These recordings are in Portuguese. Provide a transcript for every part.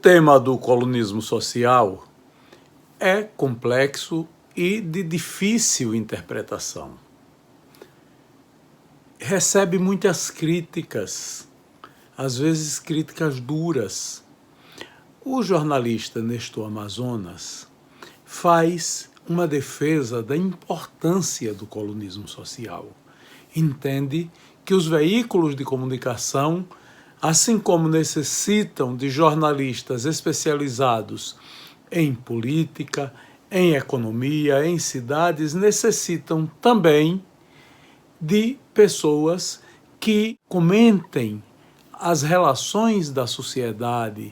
tema do colunismo social é complexo e de difícil interpretação. Recebe muitas críticas, às vezes críticas duras. O jornalista Nestor Amazonas faz uma defesa da importância do colunismo social. Entende que os veículos de comunicação, assim como necessitam de jornalistas especializados em política, em economia, em cidades, necessitam também de pessoas que comentem as relações da sociedade,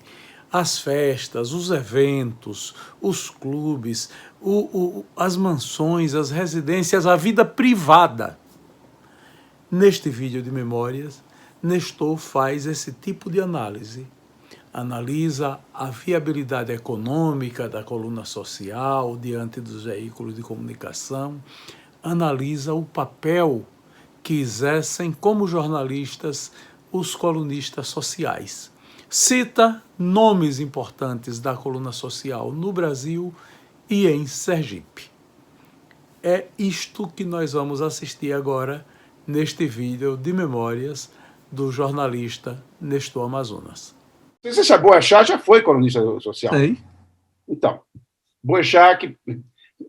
as festas, os eventos, os clubes, as mansões, as residências, a vida privada. Neste vídeo de memórias, Nestor faz esse tipo de análise. Analisa a viabilidade econômica da coluna social diante dos veículos de comunicação, analisa o papel que exercem como jornalistas os colunistas sociais. Cita nomes importantes da coluna social no Brasil e em Sergipe. É isto que nós vamos assistir agora neste vídeo de memórias do jornalista Nestor Amazonas. Você sabe, Boechat já foi colunista social. Sei. Então, Boechat,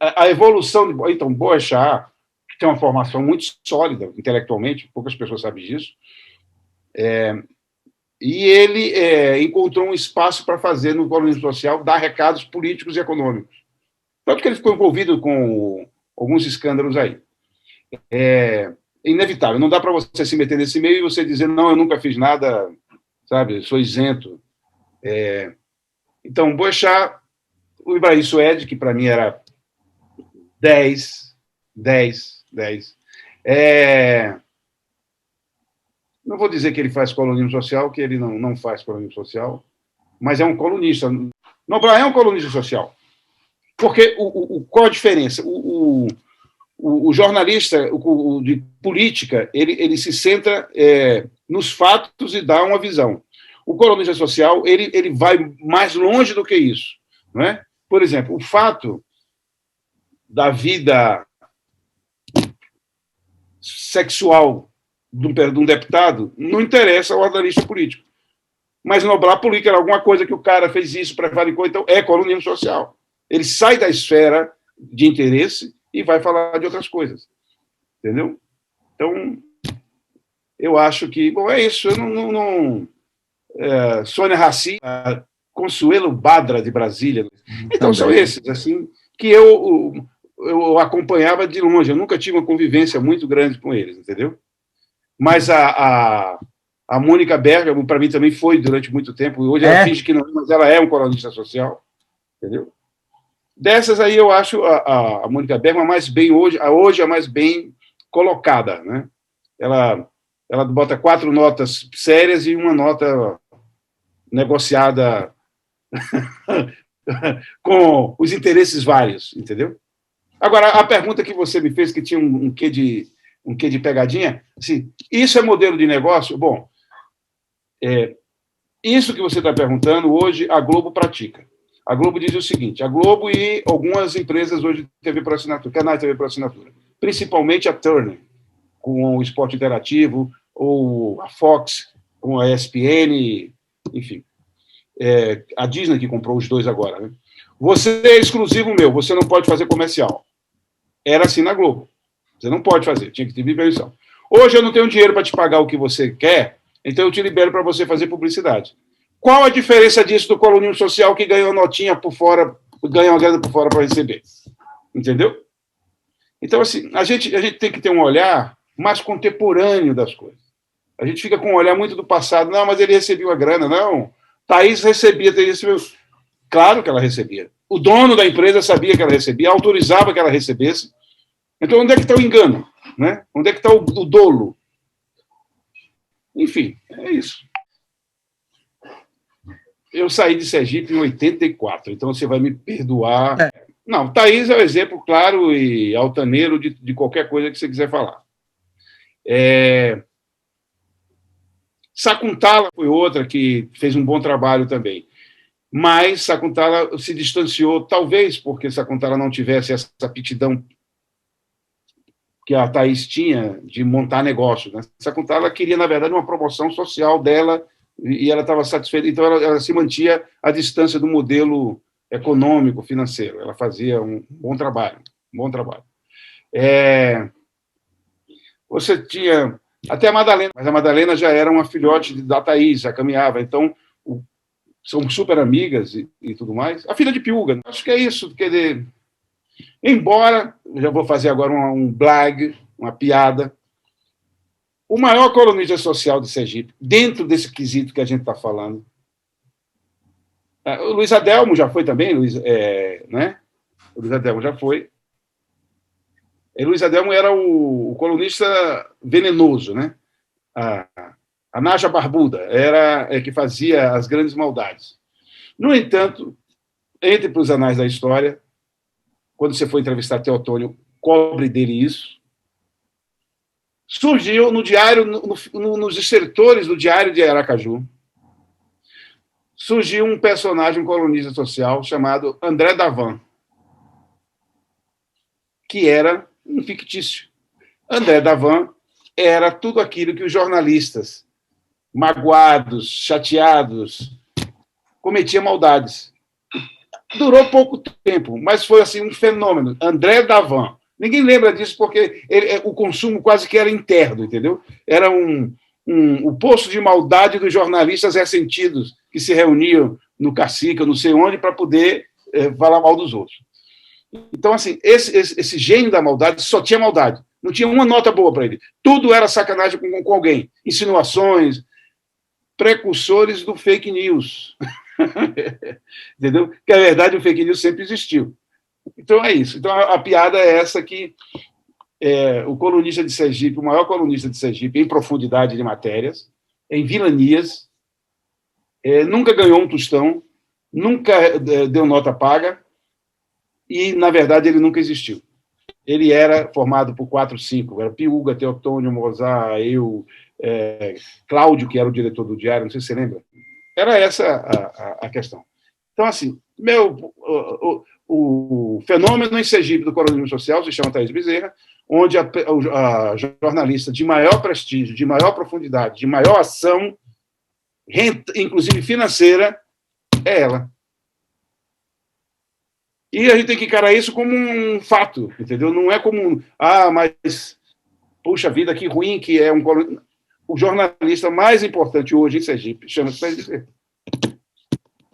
a evolução de... Então, Boechat tem uma formação muito sólida intelectualmente, poucas pessoas sabem disso, e ele encontrou um espaço para fazer no colunismo social, dar recados políticos e econômicos. Tanto que ele ficou envolvido com alguns escândalos aí. É inevitável, não dá para você se meter nesse meio e você dizer, não, eu nunca fiz nada, sabe, sou isento. Então, Boechat, o Ibrahim Sued, que para mim era 10. Não vou dizer que ele faz colunismo social, que ele não faz colunismo social, mas é um colunista. Noblar é um colunista social. Porque qual a diferença? O jornalista de política, ele se centra nos fatos e dá uma visão. O colunista social, ele vai mais longe do que isso. Não é? Por exemplo, o fato da vida sexual de um deputado não interessa ao jornalista político. Mas Noblar publica alguma coisa que o cara fez isso, prevaricou, então é colunismo social. Ele sai da esfera de interesse e vai falar de outras coisas. Entendeu? Então, eu acho que... Bom, é isso. Eu Sônia Raci, Consuelo Badra, de Brasília. Então, são esses, assim, que eu acompanhava de longe. Eu nunca tive uma convivência muito grande com eles, entendeu? Mas a Mônica Bergamo, para mim, também foi durante muito tempo. Hoje ela finge que não, mas ela é um colunista social, entendeu? Dessas aí, eu acho a Mônica Bergamo mais bem hoje a mais bem colocada, né? Ela bota 4 notas sérias e uma nota negociada com os interesses vários, entendeu? Agora, a pergunta que você me fez, que tinha um quê de pegadinha, assim, isso é modelo de negócio? Bom, isso que você está perguntando, hoje a Globo pratica. A Globo diz o seguinte, a Globo e algumas empresas hoje de TV por assinatura, canais de TV por assinatura, principalmente a Turner, com o Esporte Interativo, ou a Fox, com a ESPN, enfim. A Disney que comprou os dois agora. Né? Você é exclusivo meu, você não pode fazer comercial. Era assim na Globo. Você não pode fazer, tinha que ter permissão. Hoje eu não tenho dinheiro para te pagar o que você quer, então eu te libero para você fazer publicidade. Qual a diferença disso do colunismo social que ganha uma notinha por fora, ganha uma grana por fora para receber? Entendeu? Então, assim, a gente tem que ter um olhar mais contemporâneo das coisas. A gente fica com um olhar muito do passado. Não, mas ele recebia a grana. Não, Thaís recebia. Claro que ela recebia. O dono da empresa sabia que ela recebia, autorizava que ela recebesse. Então, onde é que está o engano? Né? Onde é que está o dolo? Enfim, é isso. Eu saí de Sergipe em 84, então você vai me perdoar. Não, Thaís é um exemplo claro e altaneiro de qualquer coisa que você quiser falar. Sakuntala foi outra que fez um bom trabalho também. mas Sakuntala se distanciou, talvez porque Sakuntala não tivesse essa aptidão que a Thaís tinha de montar negócios. Né? Sakuntala queria, na verdade, uma promoção social dela e ela estava satisfeita, então ela se mantinha à distância do modelo econômico, financeiro. Ela fazia um bom trabalho, Você tinha até a Madalena, mas a Madalena já era uma filhote da Thaís, já caminhava, então são super amigas e tudo mais. A filha de Piúga, acho que é isso, quer dizer, embora, já vou fazer agora um blag, uma piada, o maior colunista social de Sergipe, dentro desse quesito que a gente está falando, o Luiz Adelmo já foi também, né? O Luiz Adelmo já foi. E Luiz Adelmo era o colunista venenoso, né? A Naja Barbuda era que fazia as grandes maldades. No entanto, entre para os anais da história, quando você foi entrevistar Teotônio, cobre dele isso, surgiu no diário, nos estertores do Diário de Aracaju, surgiu um personagem, um colunista social, chamado André Davan, que era um fictício. André Davan era tudo aquilo que os jornalistas, magoados, chateados, cometiam maldades. Durou pouco tempo, mas foi assim um fenômeno. André Davan. Ninguém lembra disso porque o consumo quase que era interno, entendeu? Era o poço de maldade dos jornalistas ressentidos que se reuniam no Cacique, eu não sei onde, para poder falar mal dos outros. Então, assim, esse gênio da maldade só tinha maldade. Não tinha uma nota boa para ele. Tudo era sacanagem com alguém. Insinuações, precursores do fake news. Entendeu? Que, na verdade, o fake news sempre existiu. Então, é isso. Então, a piada é essa que o colunista de Sergipe, o maior colunista de Sergipe, em profundidade de matérias, em vilanias, nunca ganhou um tostão, nunca deu nota paga e, na verdade, ele nunca existiu. Ele era formado por 4, 5, era Piúga, Teotônio, Mozart, eu, Cláudio, que era o diretor do diário, não sei se você lembra. Era essa a questão. Então, assim, o fenômeno em Sergipe do coronelismo social se chama Thaís Bezerra, onde a jornalista de maior prestígio, de maior profundidade, de maior ação, inclusive financeira, é ela. E a gente tem que encarar isso como um fato, entendeu? Não é como mas, puxa vida, que ruim que é o jornalista mais importante hoje em Sergipe, chama-se Thaís Bezerra.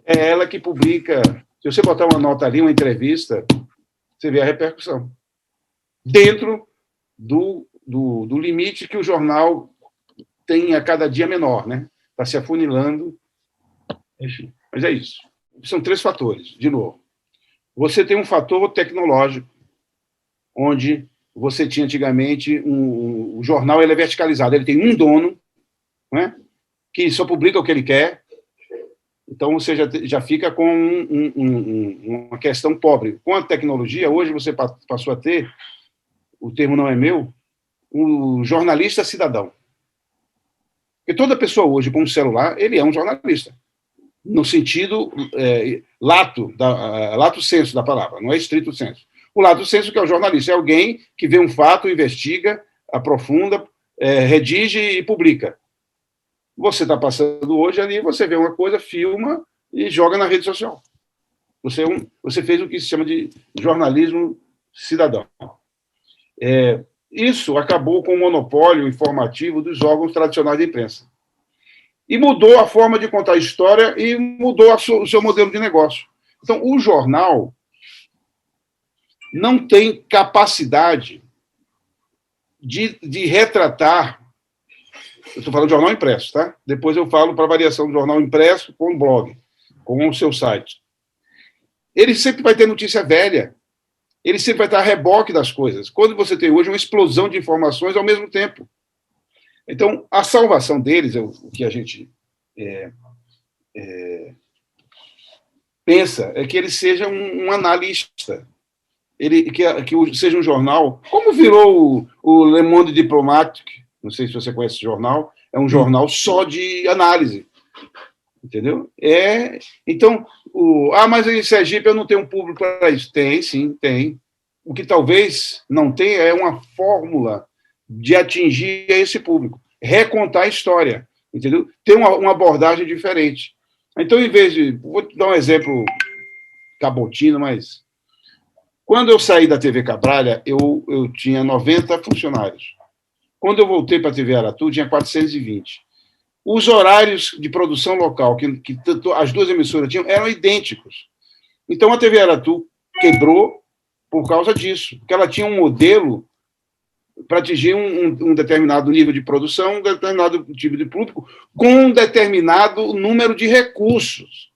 É ela que publica. Se você botar uma nota ali, uma entrevista, você vê a repercussão. Dentro do limite que o jornal tem a cada dia menor, né? Está se afunilando. Enfim, mas é isso. São 3 fatores, de novo. Você tem um fator tecnológico, onde você tinha antigamente o jornal ele é verticalizado, ele tem um dono, né, que só publica o que ele quer, então você já fica com uma questão pobre. Com a tecnologia, hoje você passou a ter, o termo não é meu, o jornalista cidadão. Porque toda pessoa hoje com um celular, ele é um jornalista. No sentido lato sensu da palavra, não é estrito sensu. O lato sensu que é o jornalista, é alguém que vê um fato, investiga, aprofunda, redige e publica. Você está passando hoje ali, você vê uma coisa, filma e joga na rede social. Você fez o que se chama de jornalismo cidadão. Isso acabou com o monopólio informativo dos órgãos tradicionais de imprensa. E mudou a forma de contar a história e mudou o seu modelo de negócio. Então, o jornal não tem capacidade de retratar. Eu estou falando de jornal impresso, tá? Depois eu falo para a variação do jornal impresso com o blog, com o seu site. Ele sempre vai ter notícia velha. Ele sempre vai estar a reboque das coisas. Quando você tem hoje uma explosão de informações ao mesmo tempo. Então, a salvação deles, o que a gente pensa, é que ele seja um analista, que seja um jornal, como virou o Le Monde Diplomatique, não sei se você conhece esse jornal, é um jornal só de análise. Entendeu? Então, mas em Sergipe eu não tenho um público para isso. Tem, sim, tem. O que talvez não tenha é uma fórmula de atingir esse público. Recontar a história, entendeu? Ter uma abordagem diferente. Então, em vez de... Vou dar um exemplo cabotino, mas... Quando eu saí da TV Cabralha, eu tinha 90 funcionários. Quando eu voltei para a TV Aratu, tinha 420. Os horários de produção local que as duas emissoras tinham eram idênticos. Então, a TV Aratu quebrou por causa disso, porque ela tinha um modelo para atingir um determinado nível de produção, um determinado tipo de público, com um determinado número de recursos.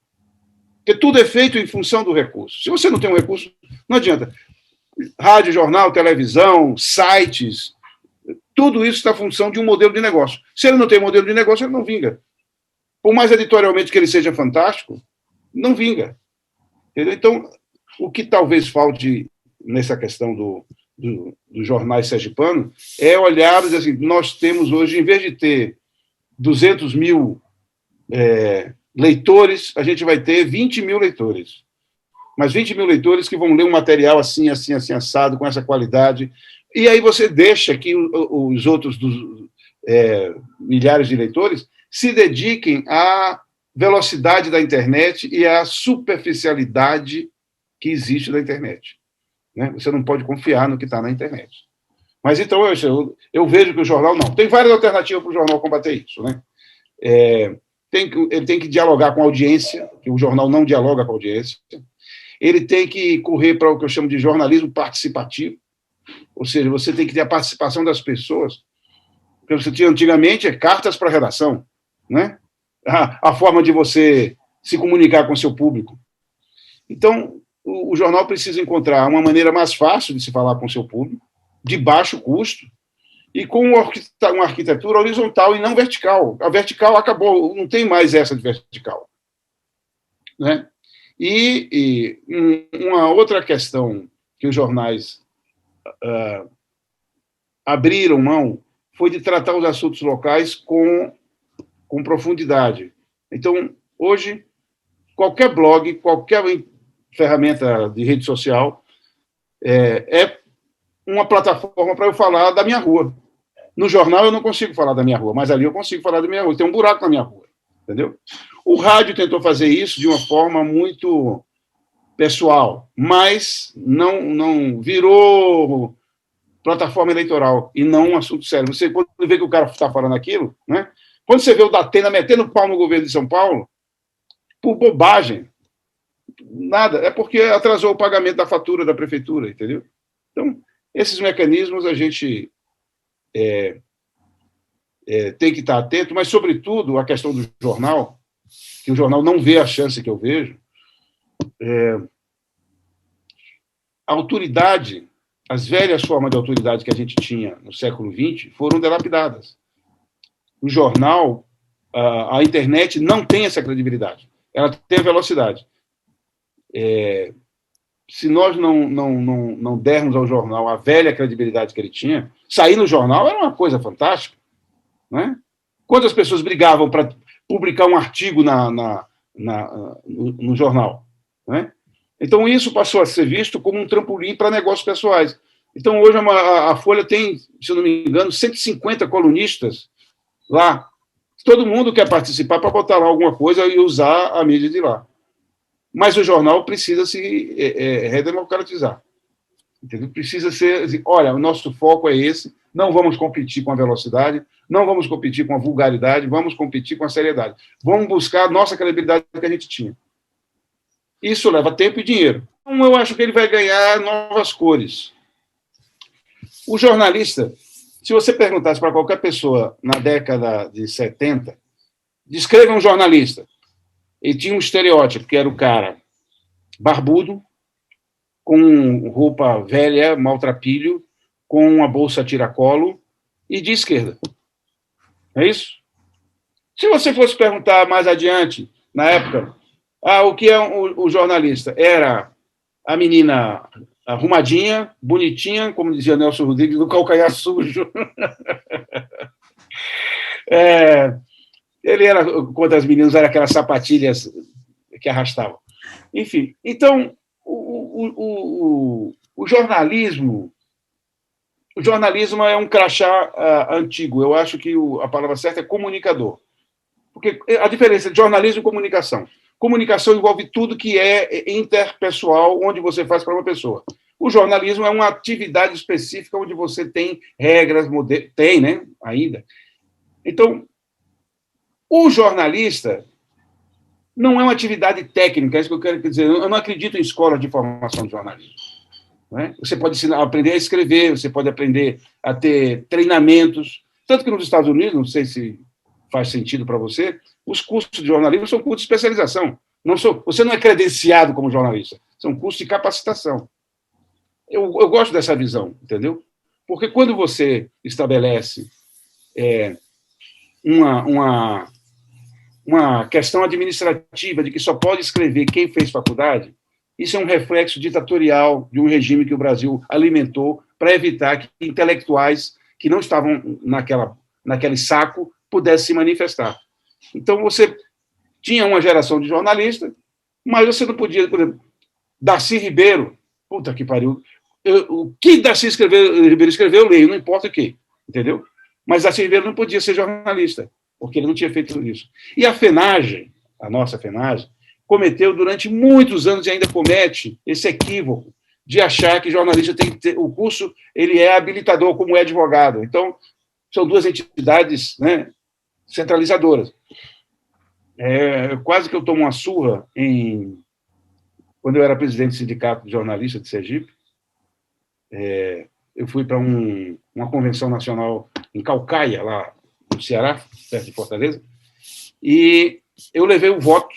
Porque tudo é feito em função do recurso. Se você não tem um recurso, não adianta. Rádio, jornal, televisão, sites, tudo isso está em função de um modelo de negócio. Se ele não tem modelo de negócio, ele não vinga. Por mais editorialmente que ele seja fantástico, não vinga. Entendeu? Então, o que talvez falte nessa questão dos jornais sergipanos é olhar e dizer assim, nós temos hoje, em vez de ter 200 mil leitores, a gente vai ter 20 mil leitores. Mas 20 mil leitores que vão ler um material assim, assim, assim, assado, com essa qualidade. E aí você deixa que os outros milhares de leitores se dediquem à velocidade da internet e à superficialidade que existe da internet. Né? Você não pode confiar no que está na internet. Mas então eu vejo que o jornal não. Tem várias alternativas para o jornal combater isso. Né? Ele tem que dialogar com a audiência, que o jornal não dialoga com a audiência. Ele tem que correr para o que eu chamo de jornalismo participativo, ou seja, você tem que ter a participação das pessoas. O que você tinha antigamente cartas para a redação, né? A forma de você se comunicar com o seu público. Então, o jornal precisa encontrar uma maneira mais fácil de se falar com o seu público, de baixo custo, e com uma arquitetura horizontal e não vertical. A vertical acabou, não tem mais essa de vertical. Né? E uma outra questão que os jornais abriram mão foi de tratar os assuntos locais com profundidade. Então, hoje, qualquer blog, qualquer ferramenta de rede social é uma plataforma para eu falar da minha rua. No jornal eu não consigo falar da minha rua, mas ali eu consigo falar da minha rua. Tem um buraco na minha rua, entendeu? O rádio tentou fazer isso de uma forma muito pessoal, mas não virou plataforma eleitoral e não um assunto sério. Você, quando vê que o cara está falando aquilo, né? Quando você vê o Datena metendo pau no governo de São Paulo, por bobagem, nada, é porque atrasou o pagamento da fatura da prefeitura, entendeu? Então, esses mecanismos a gente tem que estar atento, mas, sobretudo, a questão do jornal, que o jornal não vê a chance que eu vejo, a autoridade, as velhas formas de autoridade que a gente tinha no século XX foram dilapidadas. O jornal, a internet não tem essa credibilidade, ela tem a velocidade. Se nós não dermos ao jornal a velha credibilidade que ele tinha, sair no jornal era uma coisa fantástica. Né? Quantas pessoas brigavam para publicar um artigo no jornal? Né? Então, isso passou a ser visto como um trampolim para negócios pessoais. Então, hoje, a Folha tem, se eu não me engano, 150 colunistas lá. Todo mundo quer participar para botar lá alguma coisa e usar a mídia de lá. Mas o jornal precisa se redemocratizar. Entendeu? Precisa ser assim, olha, o nosso foco é esse, não vamos competir com a velocidade, não vamos competir com a vulgaridade, vamos competir com a seriedade. Vamos buscar a nossa credibilidade que a gente tinha. Isso leva tempo e dinheiro. Então, eu acho que ele vai ganhar novas cores. O jornalista, se você perguntasse para qualquer pessoa na década de 70, descreva um jornalista. Ele tinha um estereótipo, que era o cara barbudo, com roupa velha, maltrapilho, com uma bolsa tiracolo e de esquerda. É isso? Se você fosse perguntar mais adiante, na época, o que é o jornalista? Era a menina arrumadinha, bonitinha, como dizia Nelson Rodrigues, do calcanhar sujo. Ele era contra as meninas, era aquelas sapatilhas que arrastavam. Enfim, então, o jornalismo é um crachá antigo. Eu acho que a palavra certa é comunicador. Porque a diferença de jornalismo e comunicação. Comunicação envolve tudo que é interpessoal, onde você faz para uma pessoa. O jornalismo é uma atividade específica onde você tem regras, tem, né, ainda. Então, o jornalista não é uma atividade técnica, é isso que eu quero dizer. Eu não acredito em escola de formação de jornalismo. Não é? Você pode aprender a escrever, você pode aprender a ter treinamentos. Tanto que nos Estados Unidos, não sei se faz sentido para você, os cursos de jornalismo são cursos de especialização. Você não é credenciado como jornalista, são cursos de capacitação. Eu gosto dessa visão, entendeu? Porque quando você estabelece uma questão administrativa de que só pode escrever quem fez faculdade, isso é um reflexo ditatorial de um regime que o Brasil alimentou para evitar que intelectuais que não estavam naquele saco pudessem se manifestar. Então, você tinha uma geração de jornalistas, mas você não podia, por exemplo, Darcy Ribeiro, puta que pariu, o que Darcy Ribeiro escreveu, eu leio, não importa o quê, entendeu? Mas Darcy Ribeiro não podia ser jornalista, porque ele não tinha feito isso. E a FENAGE, a nossa FENAGE, cometeu durante muitos anos e ainda comete esse equívoco de achar que jornalista tem que ter o curso, ele é habilitador como é advogado. Então, são duas entidades, né, centralizadoras. Quase que eu tomo uma surra quando eu era presidente do Sindicato de Jornalistas de Sergipe. Eu fui para uma convenção nacional em Caucaia, lá no Ceará, perto de Fortaleza, e eu levei o voto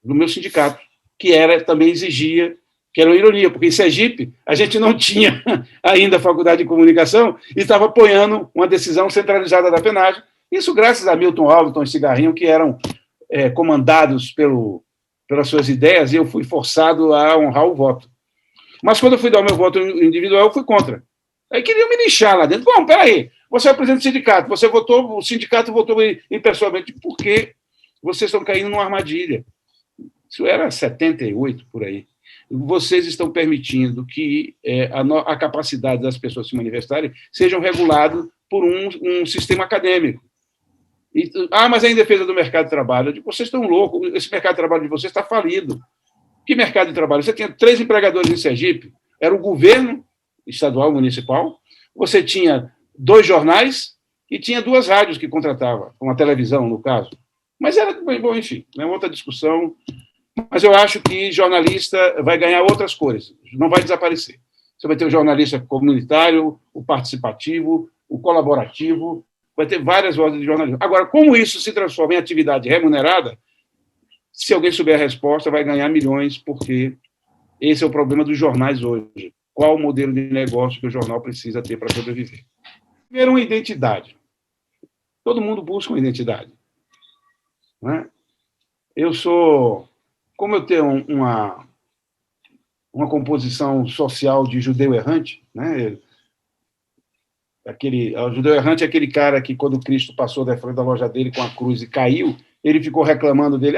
do meu sindicato, que também exigia, que era uma ironia, porque em Sergipe a gente não tinha ainda a faculdade de comunicação e estava apoiando uma decisão centralizada da FENAGE, isso graças a Milton Alves e Cigarrinho, que eram comandados pelas suas ideias, e eu fui forçado a honrar o voto. Mas quando eu fui dar o meu voto individual, eu fui contra. Aí queriam me lixar lá dentro. Bom, peraí, você é o presidente do sindicato, você votou, o sindicato votou impessoalmente, porque vocês estão caindo numa armadilha. Isso era 78, por aí. Vocês estão permitindo que a capacidade das pessoas se manifestarem sejam reguladas por um sistema acadêmico. Mas é em defesa do mercado de trabalho. Eu digo, vocês estão loucos, esse mercado de trabalho de vocês está falido. Que mercado de trabalho? Você tinha 3 empregadores em Sergipe, era o governo estadual, municipal, você tinha 2 jornais e tinha 2 rádios que contratava, uma televisão, no caso. Mas era, bom, enfim, é outra discussão. Mas eu acho que jornalista vai ganhar outras cores, não vai desaparecer. Você vai ter o jornalista comunitário, o participativo, o colaborativo, vai ter várias ordens de jornalismo. Agora, como isso se transforma em atividade remunerada, se alguém souber a resposta, vai ganhar milhões, porque esse é o problema dos jornais hoje. Qual o modelo de negócio que o jornal precisa ter para sobreviver? Primeiro, uma identidade. Todo mundo busca uma identidade. Não é? Como eu tenho uma composição social de judeu errante, né? O judeu errante é aquele cara que, quando Cristo passou da frente da loja dele com a cruz e caiu, ele ficou reclamando dele,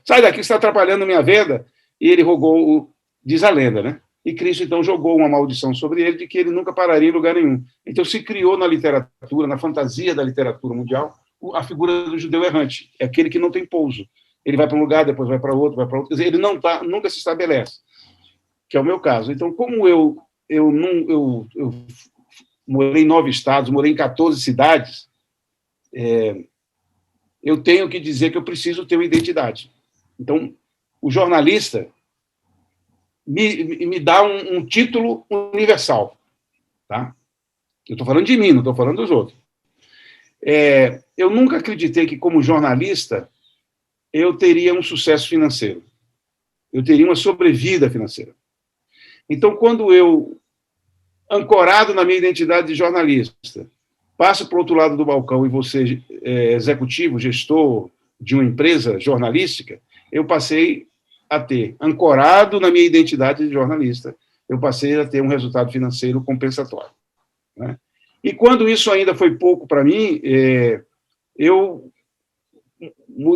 sai daqui, você está atrapalhando a minha venda, e ele rogou, diz a lenda, né? E Cristo, então, jogou uma maldição sobre ele de que ele nunca pararia em lugar nenhum. Então, se criou na literatura, na fantasia da literatura mundial, a figura do judeu errante, é aquele que não tem pouso. Ele vai para um lugar, depois vai para outro, quer dizer, ele nunca se estabelece, que é o meu caso. Então, como eu morei em 9 estados, morei em 14 cidades, eu tenho que dizer que eu preciso ter uma identidade. Então, o jornalista me dá um título universal. Tá? Eu estou falando de mim, não estou falando dos outros. Eu nunca acreditei que, como jornalista, eu teria um sucesso financeiro. Eu teria uma sobrevida financeira. Então, quando eu, ancorado na minha identidade de jornalista, passo para o outro lado do balcão e vou ser executivo, gestor de uma empresa jornalística, eu passei a ter, ancorado na minha identidade de jornalista, eu passei a ter um resultado financeiro compensatório. Né? E quando isso ainda foi pouco para mim, eu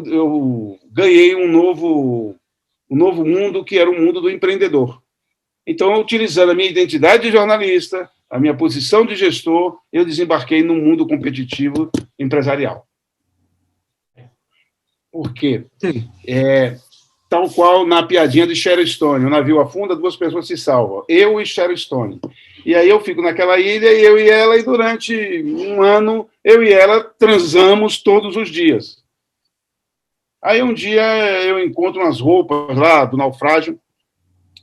eu ganhei um novo mundo, que era o mundo do empreendedor. Então, utilizando a minha identidade de jornalista, a minha posição de gestor, eu desembarquei no mundo competitivo empresarial. Por quê? Tal qual na piadinha de Sharon Stone, o navio afunda, 2 pessoas se salvam, eu e Sharon Stone. E aí eu fico naquela ilha, e eu e ela, e durante um ano, eu e ela transamos todos os dias. Aí um dia eu encontro umas roupas lá do naufrágio,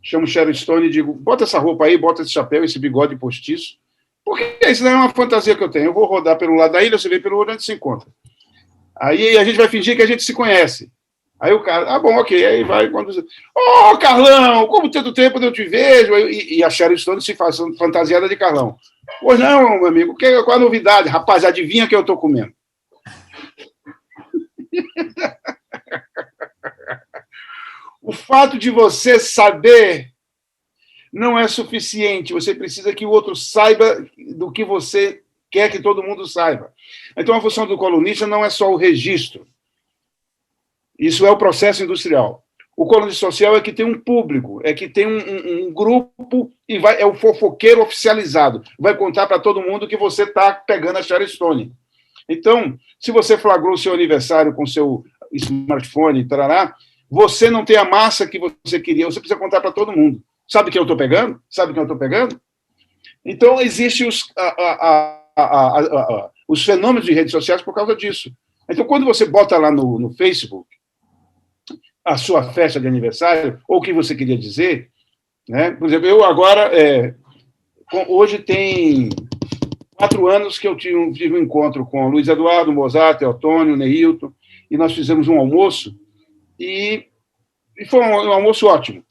chamo Sharon Stone e digo, bota essa roupa aí, bota esse chapéu, esse bigode postiço, porque isso não é uma fantasia que eu tenho. Eu vou rodar pelo lado da ilha, você vem pelo outro, a gente se encontra. Aí a gente vai fingir que a gente se conhece. Aí o cara, bom, ok. Aí vai quando... Carlão, como tanto tempo eu te vejo? E a Sharon Stone se faz fantasiada de Carlão. Pois não, meu amigo, qual a novidade? Rapaz, adivinha que eu estou comendo? O fato de você saber não é suficiente. Você precisa que o outro saiba do que você quer que todo mundo saiba. Então, a função do colunista não é só o registro. Isso é o processo industrial. O colunista social é que tem um público, é que tem um grupo e é o fofoqueiro oficializado. Vai contar para todo mundo que você está pegando a Sharon Stone. Então, se você flagrou o seu aniversário com seu smartphone, tarará, você não tem a massa que você queria, você precisa contar para todo mundo. Sabe quem eu estou pegando? Sabe quem eu estou pegando? Então, existem os fenômenos de redes sociais por causa disso. Então, quando você bota lá no Facebook a sua festa de aniversário, ou o que você queria dizer, né? Por exemplo, eu agora, hoje tem 4 anos que eu tive um encontro com o Luiz Eduardo, Mozart, Antônio, Neilton, e nós fizemos um almoço, e foi um almoço ótimo.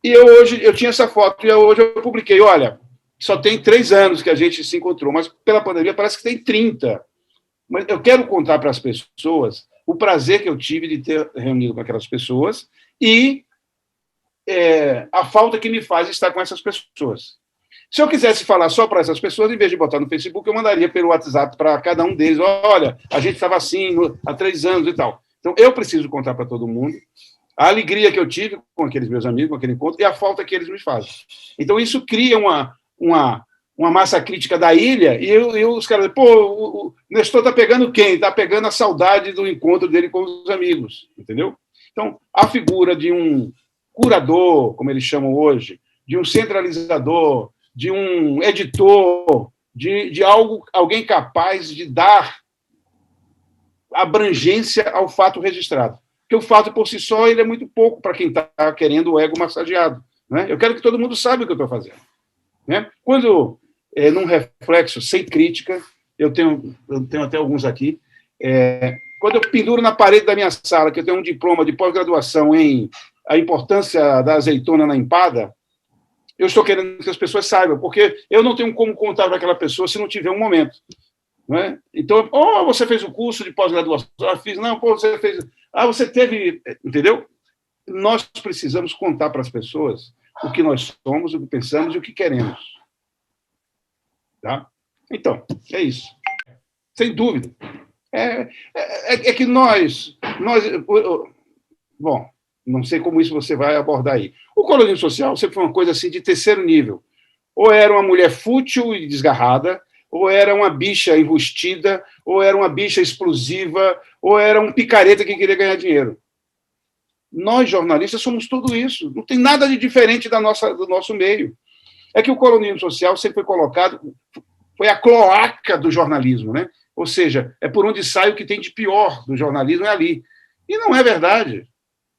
E hoje eu tinha essa foto, e hoje eu publiquei, olha, só tem 3 anos que a gente se encontrou, mas pela pandemia parece que tem 30. Mas eu quero contar para as pessoas o prazer que eu tive de ter reunido com aquelas pessoas e a falta que me faz estar com essas pessoas. Se eu quisesse falar só para essas pessoas, em vez de botar no Facebook, eu mandaria pelo WhatsApp para cada um deles, olha, a gente estava assim há 3 anos e tal. Então, eu preciso contar para todo mundo a alegria que eu tive com aqueles meus amigos, com aquele encontro, e a falta que eles me fazem. Então, isso cria uma massa crítica da ilha, e os caras dizem, o Nestor está pegando quem? Está pegando a saudade do encontro dele com os amigos, entendeu? Então, a figura de um curador, como eles chamam hoje, de um centralizador, de um editor, de alguém capaz de dar abrangência ao fato registrado. Porque o fato, por si só, ele é muito pouco para quem está querendo o ego massageado. Né? Eu quero que todo mundo saiba o que eu estou fazendo. Né? Quando, num reflexo sem crítica, eu tenho até alguns aqui, quando eu penduro na parede da minha sala, que eu tenho um diploma de pós-graduação em a importância da azeitona na empada, eu estou querendo que as pessoas saibam, porque eu não tenho como contar para aquela pessoa se não tiver um momento. Não é? Então, você fez o curso de pós-graduação, fiz, não, você fez, você teve, entendeu? Nós precisamos contar para as pessoas o que nós somos, o que pensamos e o que queremos. Tá? Então, é isso. Sem dúvida. É que nós... Bom, não sei como isso você vai abordar aí. O colonismo social sempre foi uma coisa assim de terceiro nível. Ou era uma mulher fútil e desgarrada, ou era uma bicha enrustida, ou era uma bicha explosiva, ou era um picareta que queria ganhar dinheiro. Nós, jornalistas, somos tudo isso. Não tem nada de diferente do nosso meio. É que o colonismo social sempre foi colocado, foi a cloaca do jornalismo, né? Ou seja, é por onde sai o que tem de pior do jornalismo, é ali. E não é verdade.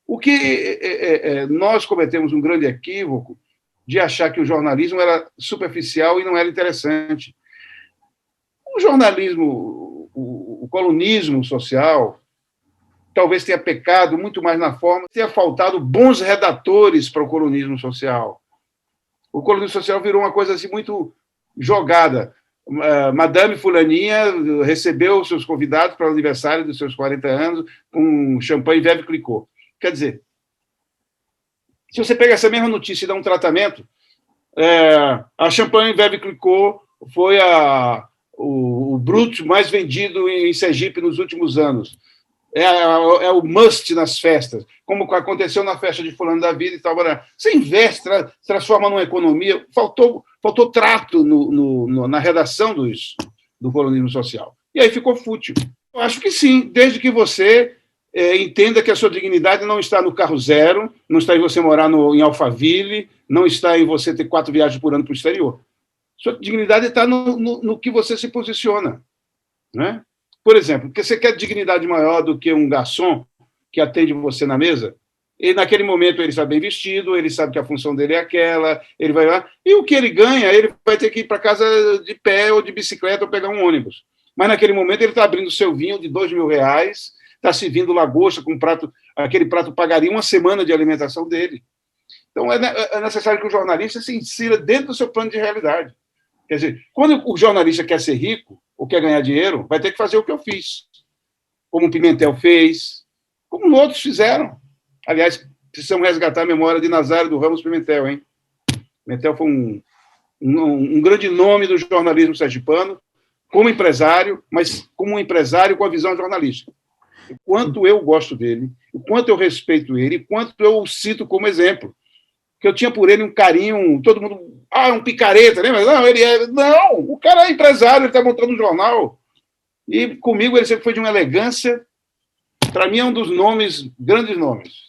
O que nós cometemos um grande equívoco de achar que o jornalismo era superficial e não era interessante. O jornalismo, o colunismo social, talvez tenha pecado muito mais na forma, tenha faltado bons redatores para o colunismo social. O colunismo social virou uma coisa assim muito jogada. Madame Fulaninha recebeu seus convidados para o aniversário dos seus 40 anos com champanhe Veuve Clicquot. Quer dizer, se você pega essa mesma notícia e dá um tratamento, a champanhe Veuve Clicquot foi o Brut mais vendido em Sergipe nos últimos anos. é o must nas festas, como aconteceu na festa de fulano da vida e tal. Você investe, transforma numa economia. Faltou trato na redação do colonismo social. E aí ficou fútil. Eu acho que sim, desde que você entenda que a sua dignidade não está no carro zero, não está em você morar em Alphaville, não está em você ter 4 viagens por ano para o exterior. Sua dignidade está no que você se posiciona. Né? Por exemplo, porque você quer dignidade maior do que um garçom que atende você na mesa? E naquele momento ele está bem vestido, ele sabe que a função dele é aquela, ele vai lá, e o que ele ganha, ele vai ter que ir para casa de pé ou de bicicleta ou pegar um ônibus. Mas naquele momento ele está abrindo o seu vinho de R$2.000, está servindo lagosta com aquele prato pagaria uma semana de alimentação dele. Então é necessário que o jornalista se insira dentro do seu plano de realidade. Quer dizer, quando o jornalista quer ser rico ou quer ganhar dinheiro, vai ter que fazer o que eu fiz, como o Pimentel fez, como outros fizeram. Aliás, precisamos resgatar a memória de Nazário do Ramos Pimentel, hein? Pimentel foi um grande nome do jornalismo sergipano, como empresário, mas como um empresário com a visão jornalística. O quanto eu gosto dele, o quanto eu respeito ele, o quanto eu o cito como exemplo. Que eu tinha por ele um carinho, todo mundo, é um picareta, né? Mas não, o cara é empresário, ele está montando um jornal. E comigo ele sempre foi de uma elegância. Para mim é um dos nomes, grandes nomes.